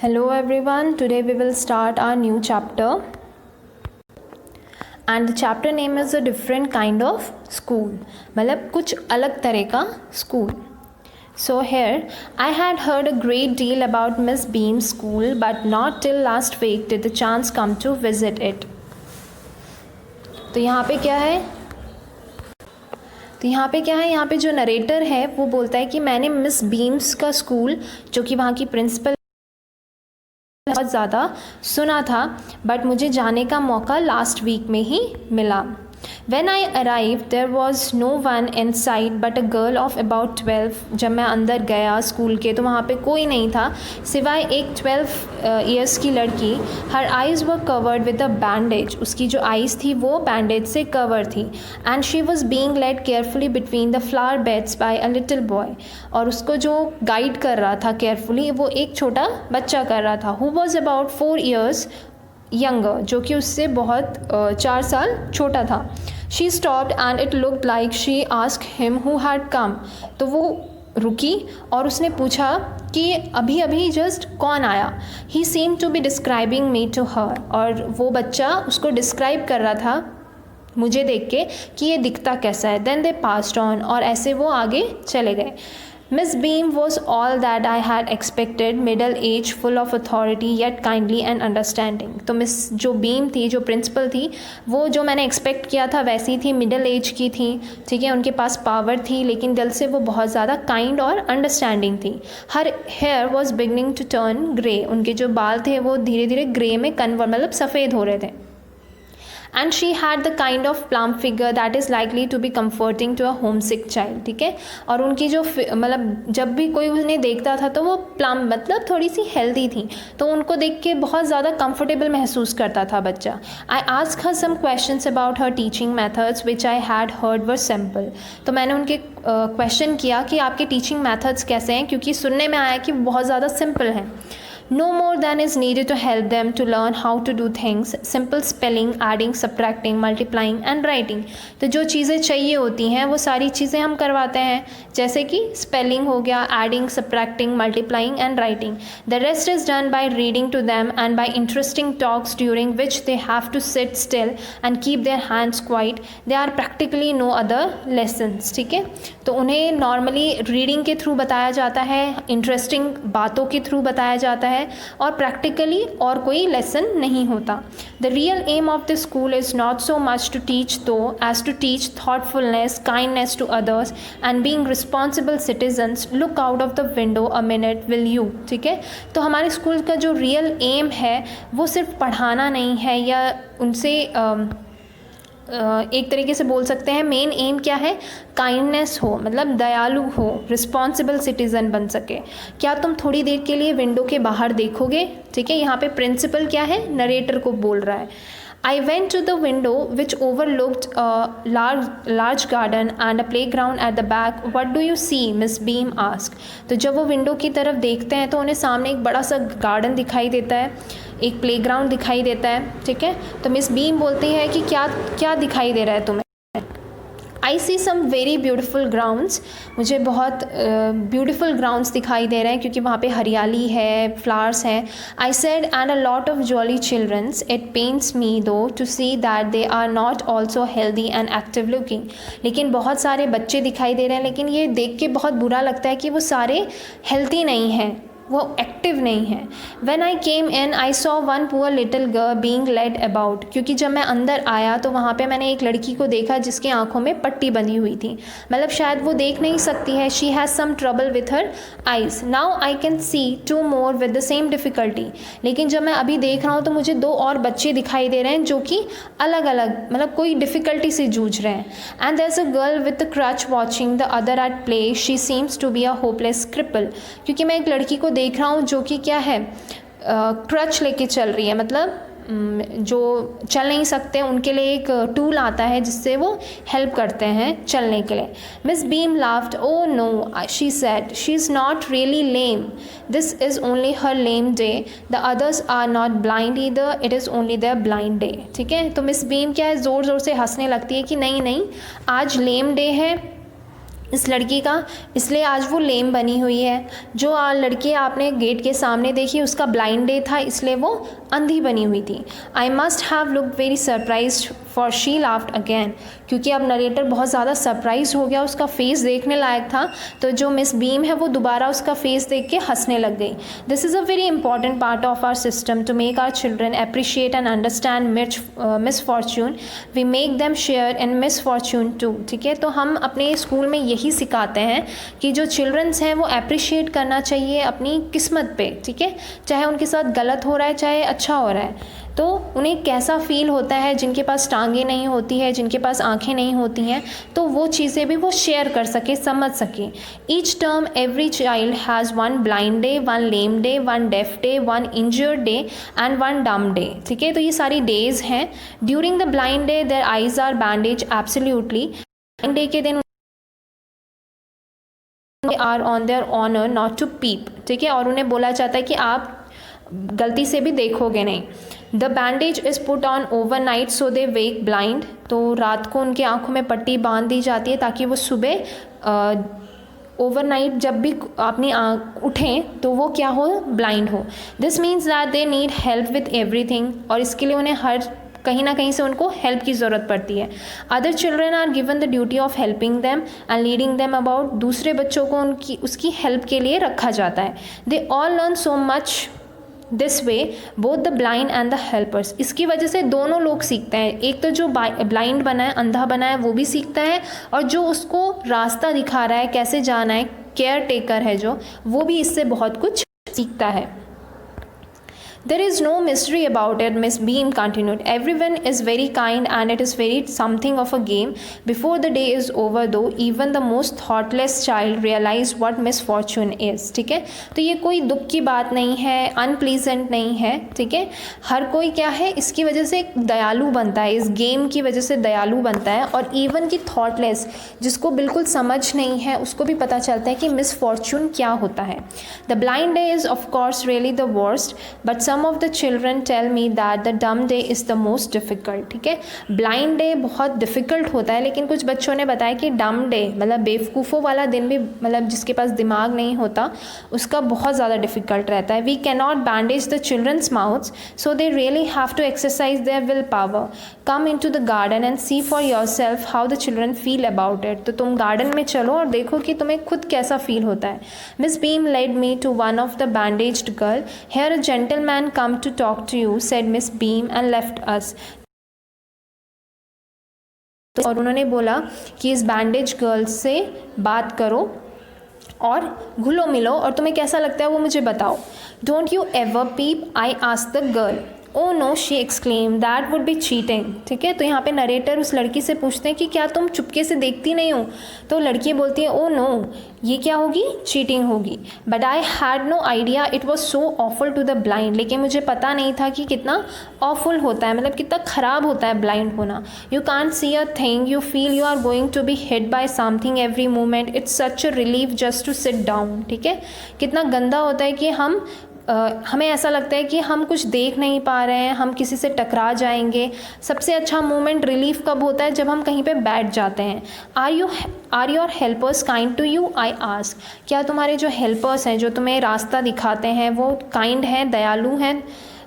Hello everyone, today we will start our new chapter and the chapter name is a different kind of school, मतलब कुछ अलग तरह का school. So here I had heard a great deal about Miss Beam's school but not till last week did the chance come to visit it. तो यहाँ पे क्या है? यहाँ पे जो नरेटर है वो बोलता है कि मैंने मिस बीम्स का स्कूल जो कि वहाँ की प्रिंसिपल बहुत ज़्यादा सुना था बट मुझे जाने का मौका लास्ट वीक में ही मिला. When I arrived, there was no one in sight but a girl of about 12. जब मैं अंदर गया स्कूल के तो वहाँ पे कोई नहीं था सिवाय एक 12 years की लड़की. Her eyes were covered with a bandage. उसकी जो eyes थी वो bandage से cover थी. And she was being led carefully between the flower beds by a little boy. और उसको जो guide कर रहा था carefully वो एक छोटा बच्चा कर रहा था who was about 4 years younger, जो कि उससे बहुत 4 साल छोटा था. She stopped and it looked like she asked him who had come. तो वो रुकी और उसने पूछा कि अभी अभी जस्ट कौन आया. He seem to be describing me to her. और वो बच्चा उसको डिस्क्राइब कर रहा था मुझे देख के कि ये दिखता कैसा है. Then they passed on. और ऐसे वो आगे चले गए. Miss Beam was all that I had expected, middle age, full of authority, yet kindly and understanding. तो मिस जो बीम थी, जो प्रिंसिपल थी, वो जो मैंने एक्सपेक्ट किया था वैसी थी, मिडल एज की थी, ठीक है. उनके पास पावर थी लेकिन दिल से वो बहुत ज़्यादा काइंड और अंडरस्टैंडिंग थी. Her hair was beginning to turn grey. उनके जो बाल थे वो धीरे धीरे ग्रे में कन्वर्ट मतलब सफ़ेद हो रहे थे. And she had the kind of plump figure that is likely to be comforting to a homesick child. ठीक है. और उनकी जो मतलब जब भी कोई उन्हें देखता था तो वो प्लम मतलब थोड़ी सी हेल्दी थी तो उनको देख के बहुत ज़्यादा कंफर्टेबल महसूस करता था बच्चा. I ask her some questions about her teaching methods which I had heard were simple. तो मैंने उनके क्वेश्चन किया कि आपके टीचिंग मेथड्स कैसे हैं क्योंकि सुनने में आया कि बहुत ज़्यादा सिंपल हैं. No more than is needed to help them to learn how to do things. Simple spelling, adding, subtracting, multiplying and writing. तो जो चीज़ें चाहिए होती हैं वो सारी चीज़ें हम करवाते हैं जैसे कि spelling हो गया, adding, subtracting, multiplying and writing. The rest is done by reading to them and by interesting talks during which they have to sit still and keep their hands quiet. There are practically no other lessons. ठीक है. तो उन्हें normally reading के through बताया जाता है, interesting बातों के थ्रू बताया जाता है और प्रैक्टिकली और कोई लेसन नहीं होता. The real aim of the school is not so much to teach though as to teach thoughtfulness, kindness to others and being responsible citizens. Look out of the window a minute will you. ठीक है. तो हमारे school का जो real M है वो सिर्फ पढ़ाना नहीं है या उनसे एक तरीके से बोल सकते हैं मेन एम क्या है, काइंडनेस हो मतलब दयालु हो, रिस्पॉन्सिबल सिटीज़न बन सके. क्या तुम थोड़ी देर के लिए विंडो के बाहर देखोगे. ठीक है. यहाँ पे प्रिंसिपल क्या है, नरेटर को बोल रहा है. I went to the window which overlooked a large garden and a playground at the back. What do you see? Miss Beam asked. तो जब वो विंडो की तरफ देखते हैं तो उन्हें सामने एक बड़ा सा गार्डन दिखाई देता है, एक प्लेग्राउंड दिखाई देता है. ठीक है. तो मिस बीम बोलती है कि क्या क्या दिखाई दे रहा है तुम्हें. आई सी सम वेरी ब्यूटिफुल ग्राउंड्स. मुझे बहुत ब्यूटिफुल ग्राउंड्स दिखाई दे रहे हैं क्योंकि वहाँ पे हरियाली है, फ्लावर्स हैं. I said and a lot of jolly childrens. It pains me though to see that they are not also healthy and active looking. लेकिन बहुत सारे बच्चे दिखाई दे रहे हैं लेकिन ये देख के बहुत बुरा लगता है कि वो सारे हेल्दी नहीं हैं, वो एक्टिव नहीं है. When I came in, I saw one poor little girl being led about. क्योंकि जब मैं अंदर आया तो वहाँ पे मैंने एक लड़की को देखा जिसकी आंखों में पट्टी बंधी हुई थी, मतलब शायद वो देख नहीं सकती है. She has some trouble with her eyes. Now I can see 2 more with the same difficulty. लेकिन जब मैं अभी देख रहा हूँ तो मुझे 2 और बच्चे दिखाई दे रहे हैं जो कि अलग अलग मतलब कोई डिफ़िकल्टी से जूझ रहे हैं. And there's a girl with a crutch watching the other at play. She seems to be a hopeless cripple. क्योंकि मैं एक लड़की को देख रहा हूँ जो कि क्या है, क्रच लेके चल रही है, मतलब जो चल नहीं सकते उनके लिए एक टूल आता है जिससे वो हेल्प करते हैं चलने के लिए. Miss Beam laughed. Oh no, she said, she is not really lame. This is only her lame day. The others are not blind either. It is only their blind day. ठीक है. तो miss beam क्या है, ज़ोर ज़ोर से हंसने लगती है कि नहीं नहीं, आज लेम डे है, इस लड़की का, इसलिए आज वो लेम बनी हुई है। जो लड़की आपने गेट के सामने देखी उसका ब्लाइंड डे था, इसलिए वो अंधी बनी हुई थी। I must have look very surprised for she laughed again, क्योंकि अब नरेटर बहुत ज़्यादा सरप्राइज हो गया, उसका फेस देखने लायक था, तो जो मिस बीम है वो दोबारा उसका फेस देख के हंसने लग गई। This is a very important part of our system to make our children appreciate and understand misfortune, we make them share in misfortune too. ठीक है, तो हम अपने स्कूल में यही सिखाते हैं कि जो चिल्ड्रंस हैं वो अप्रिशिएट करना चाहिए अपनी किस्मत पे। ठीक है, चाहे उनके साथ गलत हो रहा है चाहे अच्छा हो रहा है, तो उन्हें कैसा फ़ील होता है, जिनके पास टांगें नहीं होती है, जिनके पास आंखें नहीं होती हैं, तो वो चीज़ें भी वो शेयर कर सके, समझ सके। Each term every child has one blind day, one lame day, one deaf day, one injured day and one dumb day. ठीक है, तो ये सारी डेज़ हैं। During the blind day their eyes are bandage absolutely. Blind day के दिन are on their honour not to peep. ठीक है, और उन्हें बोला जाता है कि आप गलती से भी देखोगे नहीं। The bandage is put on over night so they wake blind, तो रात को उनकी आंखों में पट्टी बांध दी जाती है ताकि वो सुबह ओवरनाइट जब भी अपनी आँख उठें तो वो क्या हो, ब्लाइंड हो। This means that they need help with everything, और इसके लिए उन्हें हर कहीं ना कहीं से उनको हेल्प की ज़रूरत पड़ती है। Other children are given the duty of helping them and leading them about, दूसरे बच्चों को उसकी हेल्प के लिए रखा जाता है। They all learn so much this way both the blind and the helpers, इसकी वजह से दोनों लोग सीखते हैं। एक तो जो ब्लाइंड बना है, अंधा बना है, वो भी सीखता है, और जो उसको रास्ता दिखा रहा है कैसे जाना है, केयर टेकर है जो, वो भी इससे बहुत कुछ सीखता है। There is no mystery about it, Miss Beam continued. Everyone is very kind and it is very something of a game. Before the day is over though, even the most thoughtless child realize what misfortune is. ठीक है, तो ये कोई दुख की बात नहीं है, अनप्लीजेंट नहीं है। ठीक है, हर कोई क्या है, इसकी वजह से दयालु बनता है, इस गेम की वजह से दयालु बनता है। और इवन की थॉटलेस, जिसको बिल्कुल समझ नहीं है, उसको भी पता चलता है कि मिसफॉर्चून क्या होता है। The blind day is of course really the worst, but some of the children tell me that the dumb day is the most difficult. ठीक है, ब्लाइंड डे बहुत डिफ़िकल्ट होता है, लेकिन कुछ बच्चों ने बताया कि डम डे मतलब बेवकूफ़ों वाला दिन भी, मतलब जिसके पास दिमाग नहीं होता, उसका बहुत ज़्यादा डिफ़िकल्ट रहता है। We can not bandage the children's mouths so they really have to exercise their will power. Come into the garden and see for yourself how the children feel about it. तो तुम garden में चलो और देखो कि तुम्हें खुद कैसा फील होता है। Miss Beam led me to one of the bandaged girl. Here a gentleman come to talk to you, said Miss Beam and left us. और उन्होंने बोला कि इस बैंडेज गर्ल से बात करो और घुलो मिलो, और तुम्हें कैसा लगता है वो मुझे बताओ। Don't you ever peep, I asked the girl. Oh no, she exclaim, that would be cheating. ठीक है, तो यहाँ पे नरेटर उस लड़की से पूछते हैं कि क्या तुम चुपके से देखती नहीं हो, तो लड़की बोलती है ओ नो, ये क्या होगी, चीटिंग होगी। But I had no idea it was so awful to the blind, लेकिन मुझे पता नहीं था कि कितना ऑफुल होता है, मतलब कितना ख़राब होता है ब्लाइंड होना। You can't see a thing, you feel you are going to be hit by something every moment, it's such a relief just to sit down. ठीक है, कितना गंदा होता है कि हमें ऐसा लगता है कि हम कुछ देख नहीं पा रहे हैं, हम किसी से टकरा जाएंगे। सबसे अच्छा मोमेंट रिलीफ कब होता है, जब हम कहीं पे बैठ जाते हैं। Are your helpers kind to you, I ask. क्या तुम्हारे जो हेल्पर्स हैं, जो तुम्हें रास्ता दिखाते हैं, वो काइंड हैं, दयालु हैं?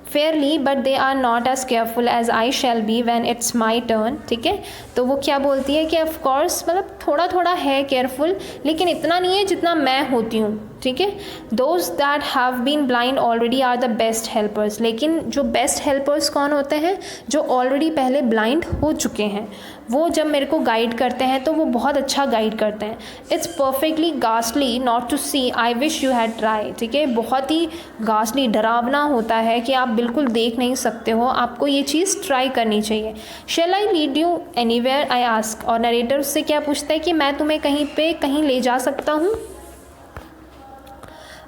Fairly, but they are not as careful as I shall be when it's my turn. ठीक है, तो वो क्या बोलती है कि ऑफ कोर्स, मतलब थोड़ा थोड़ा है केयरफुल, लेकिन इतना नहीं है जितना मैं होती हूँ। ठीक है, those that have been blind already are the best helpers. लेकिन जो बेस्ट हेल्पर्स कौन होते हैं, जो ऑलरेडी पहले ब्लाइंड हो चुके हैं, वो जब मेरे को गाइड करते हैं तो वो बहुत अच्छा गाइड करते हैं। It's perfectly ghastly not to see, I wish you had try. ठीक है, बहुत ही गास्टली, डरावना होता है कि आप बिल्कुल देख नहीं सकते हो, आपको ये चीज़ ट्राई करनी चाहिए। Shall I lead you anywhere, I ask. और नरेटर उससे क्या पूछता है कि मैं तुम्हें कहीं पे कहीं ले जा सकता हूँ।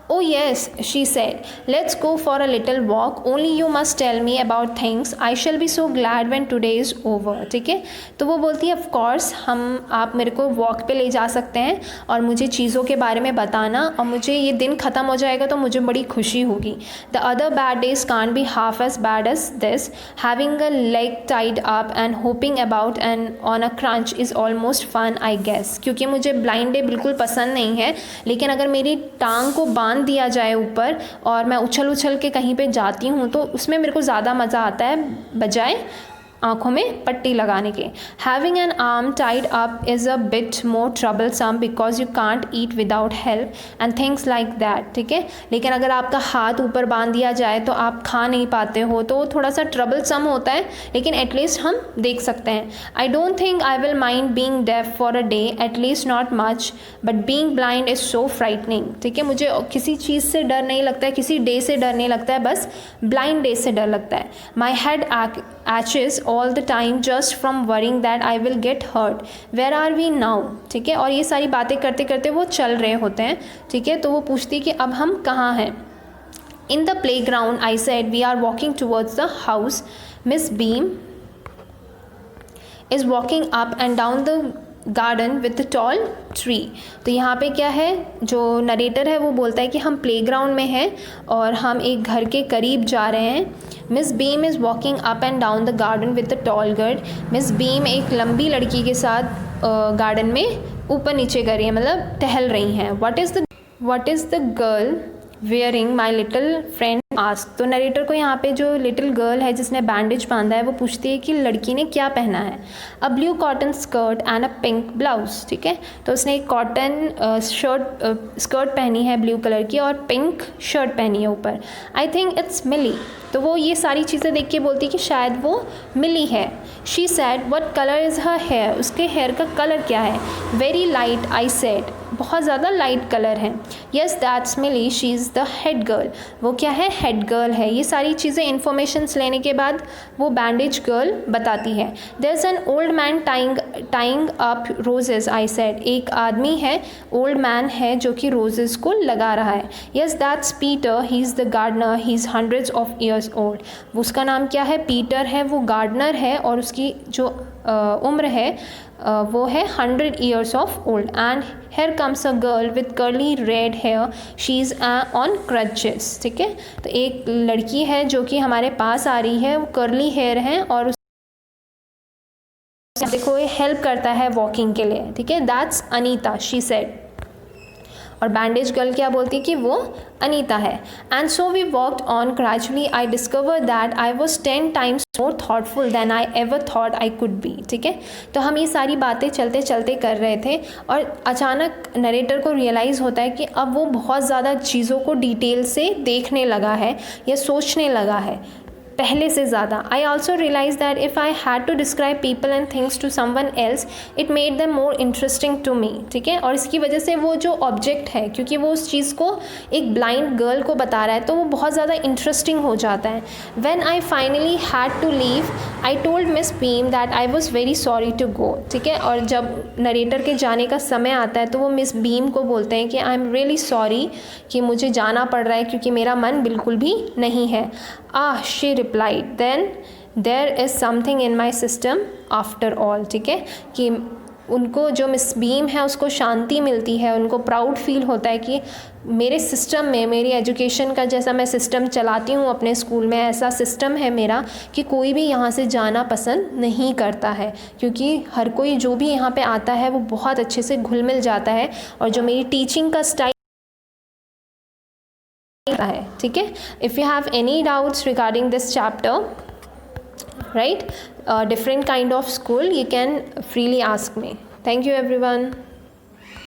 Oh yes, she said. Let's go for a little walk. Only you must tell me about things. I shall be so glad when today is over. ठीक है, तो वो बोलती है, ऑफ कोर्स आप मेरे को वॉक पे ले जा सकते हैं और मुझे चीज़ों के बारे में बताना, और मुझे ये दिन ख़त्म हो जाएगा तो मुझे बड़ी खुशी होगी. The other bad days can't be half as bad as this. Having a leg tied up and hopping about and on a crunch is almost fun, I guess. क्योंकि मुझे ब्लाइंड डे बिल्कुल पसंद नहीं है, लेकिन अगर मेरी टांग को बांध दिया जाए ऊपर और मैं उछल उछल के कहीं पे जाती हूँ तो उसमें मेरे को ज़्यादा मज़ा आता है बजाय आँखों में पट्टी लगाने के. Having an arm tied up is a bit more troublesome because you can't eat without help and things like that. ठीक है, लेकिन अगर आपका हाथ ऊपर बांध दिया जाए तो आप खा नहीं पाते हो, तो वो थोड़ा सा ट्रबलसम होता है, लेकिन एटलीस्ट हम देख सकते हैं. I don't think I will mind being deaf for a day, at least not much, but being blind is so frightening. ठीक है, मुझे किसी चीज़ से डर नहीं लगता है, किसी डे से डर नहीं लगता है, बस ब्लाइंड डे से डर लगता है. My head aches all the time just from worrying that I will get hurt. Where are we now? ठीक है, और ये सारी बातें करते करते वो चल रहे होते हैं. ठीक है, तो वो पूछती है कि अब हम कहाँ हैं. In the playground, I said, we are walking towards the house. Miss Beam is walking up and down the garden with tall tree. तो यहाँ पे क्या है, जो नरेटर है वो बोलता है कि हम प्लेग्राउंड में हैं और हम एक घर के करीब जा रहे हैं. Miss beam is walking up and down the garden with the tall girl. Miss beam एक लंबी लड़की के साथ गार्डन में ऊपर नीचे कर रही है, मतलब टहल रही हैं. What is the girl wearing my little friend ask. तो नरेटर को यहाँ पे जो लिटिल गर्ल है जिसने बैंडेज बांधा है वो पूछती है कि लड़की ने क्या पहना है. A blue cotton skirt and a pink blouse. ठीक है, तो उसने एक कॉटन स्कर्ट पहनी है ब्लू कलर की और पिंक शर्ट पहनी है ऊपर. आई थिंक इट्स मिली. तो वो ये सारी चीज़ें देख के बोलती है कि शायद वो मिली है. She said, what colour is her hair. उसके हेयर का कलर क्या है. Very light, I said. बहुत ज़्यादा लाइट कलर है. Yes that's Milly, she is the head girl. वो क्या है, हेड गर्ल है. ये सारी चीज़ें इन्फॉर्मेशंस लेने के बाद वो बैंडेज गर्ल बताती है. There is an old man tying up roses, I said. एक आदमी है, ओल्ड मैन है जो कि रोजेज़ को लगा रहा है. Yes that's Peter, he is the gardener, he is hundreds of years old. उसका नाम क्या है, पीटर है, वो गार्डनर है और उसकी जो उम्र है वो है 100 years of old. And here comes a girl with curly red hair, she is on crutches. ठीक है, तो एक लड़की है जो कि हमारे पास आ रही है, वो कर्ली हेयर है और देखो ये हेल्प करता है वॉकिंग के लिए. ठीक है, दैट्स अनीता, शी सेड. और बैंडेज गर्ल क्या बोलती है कि वो अनीता है. And so we walked on gradually. I discover that I was 10 times more thoughtful than I ever thought I could be. ठीक है, तो हम ये सारी बातें चलते चलते कर रहे थे और अचानक नरेटर को रियलाइज़ होता है कि अब वो बहुत ज़्यादा चीज़ों को डिटेल से देखने लगा है या सोचने लगा है पहले से ज़्यादा. I also realize that if I had to describe people and things to someone else it made them more interesting to me. ठीक है, और इसकी वजह से वो जो ऑब्जेक्ट है, क्योंकि वो उस चीज़ को एक ब्लाइंड गर्ल को बता रहा है, तो वो बहुत ज़्यादा इंटरेस्टिंग हो जाता है. When I finally had to leave I told Miss Beam that I was very sorry to go. ठीक है, और जब नरेटर के जाने का समय आता है तो वो मिस बीम को बोलते हैं कि आई एम रियली सॉरी कि मुझे जाना पड़ रहा है क्योंकि मेरा मन बिल्कुल भी नहीं है. She replied, then there is something in my system after all. ठीक है, कि उनको जो मिस बीम है उसको शांति मिलती है, उनको प्राउड फील होता है कि मेरे सिस्टम में, मेरी एजुकेशन का जैसा मैं सिस्टम चलाती हूँ अपने स्कूल में, ऐसा सिस्टम है मेरा कि कोई भी यहाँ से जाना पसंद नहीं करता है, क्योंकि हर कोई जो भी यहाँ पे आता है वो बहुत अच्छे से घुल मिल जाता है. और जो मेरी टीचिंग का स्टाइल है. ठीक है, if you have any doubts regarding this chapter, right, different kind of school, you can freely ask me. Thank you everyone.